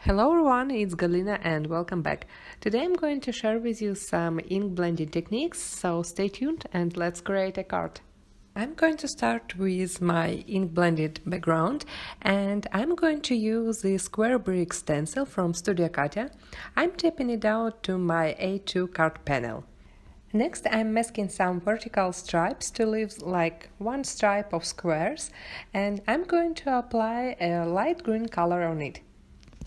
Hello everyone, it's Galina and welcome back. Today I'm going to share with you some ink blending techniques, so stay tuned and let's create a card. I'm going to start with my ink blended background and I'm going to use the square brick stencil from Studio Katia. I'm tapping it out to my A2 card panel. Next, I'm masking some vertical stripes to leave like one stripe of squares, and I'm going to apply a light green color on it.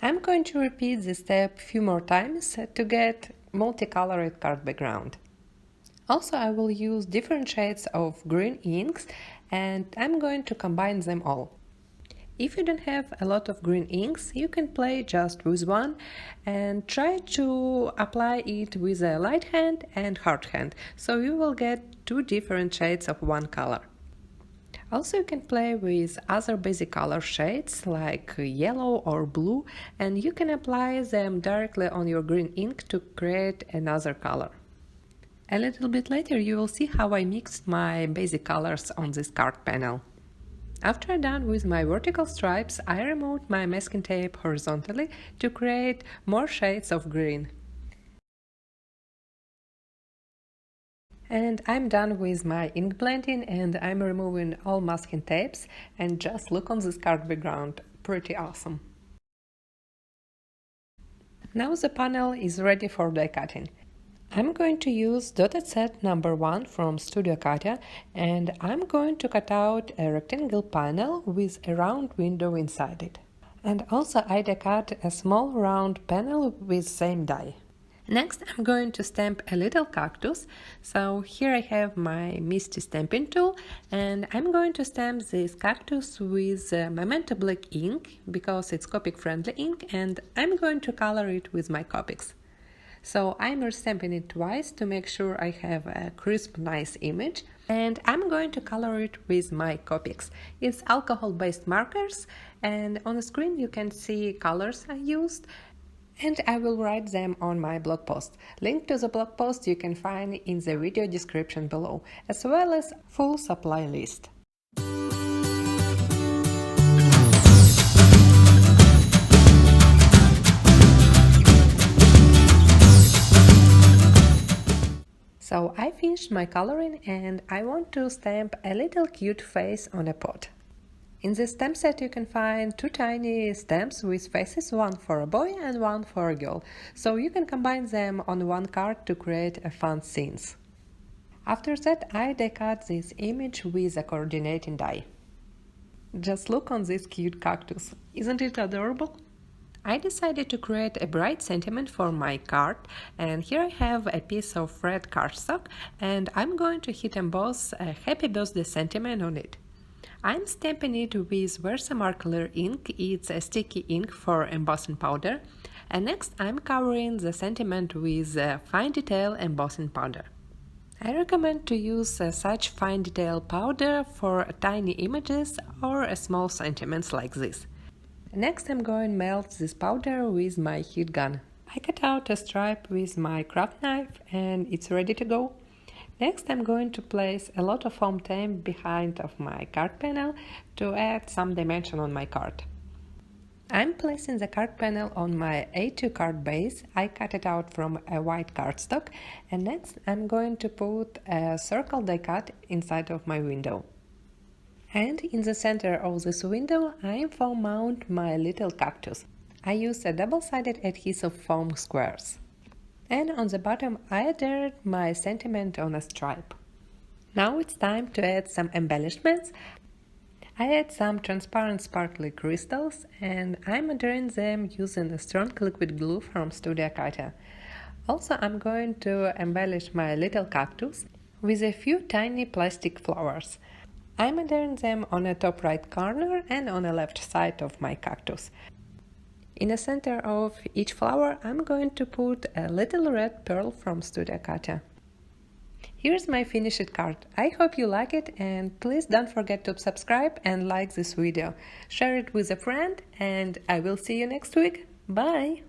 I'm going to repeat this step a few more times to get multicolored card background. Also, I will use different shades of green inks and I'm going to combine them all. If you don't have a lot of green inks, you can play just with one and try to apply it with a light hand and hard hand, so you will get two different shades of one color. Also, you can play with other basic color shades like yellow or blue, and you can apply them directly on your green ink to create another color. A little bit later you will see how I mixed my basic colors on this card panel. After I'm done with my vertical stripes, I removed my masking tape horizontally to create more shades of green. And I'm done with my ink blending and I'm removing all masking tapes, and just look on this card background, pretty awesome. Now the panel is ready for die cutting. I'm going to use dotted set number 1 from Studio Katia and I'm going to cut out a rectangle panel with a round window inside it. And also I die cut a small round panel with same die. Next, I'm going to stamp a little cactus, so here I have my MISTI stamping tool and I'm going to stamp this cactus with Memento Black ink because it's Copic friendly ink, and I'm going to color it with my Copics. So I'm restamping it twice to make sure I have a crisp, nice image, and I'm going to color it with my Copics. It's alcohol-based markers and on the screen you can see colors I used. And I will write them on my blog post. Link to the blog post you can find in the video description below, as well as full supply list. So I finished my coloring and I want to stamp a little cute face on a pot. In this stamp set you can find two tiny stamps with faces, one for a boy and one for a girl, so you can combine them on one card to create a fun scenes. After that I die cut this image with a coordinating die. Just look on this cute cactus, isn't it adorable? I decided to create a bright sentiment for my card, and here I have a piece of red cardstock and I'm going to hit emboss a happy birthday sentiment on it. I'm stamping it with Versamark ink, it's a sticky ink for embossing powder, and next I'm covering the sentiment with fine detail embossing powder. I recommend to use such fine detail powder for tiny images or small sentiments like this. Next I'm going to melt this powder with my heat gun. I cut out a stripe with my craft knife and it's ready to go. Next I'm going to place a lot of foam tape behind of my card panel to add some dimension on my card. I'm placing the card panel on my A2 card base. I cut it out from a white cardstock, and next I'm going to put a circle die cut inside of my window. And in the center of this window I foam mount my little cactus. I use a double-sided adhesive foam squares. And on the bottom I added my sentiment on a stripe. Now it's time to add some embellishments. I add some transparent sparkly crystals and I'm adhering them using a strong liquid glue from Studio Katia. Also I'm going to embellish my little cactus with a few tiny plastic flowers. I'm adhering them on the top right corner and on the left side of my cactus. In the center of each flower I'm going to put a little red pearl from Studio Katia. Here's my finished card. I hope you like it, and please don't forget to subscribe and like this video. Share it with a friend and I will see you next week. Bye!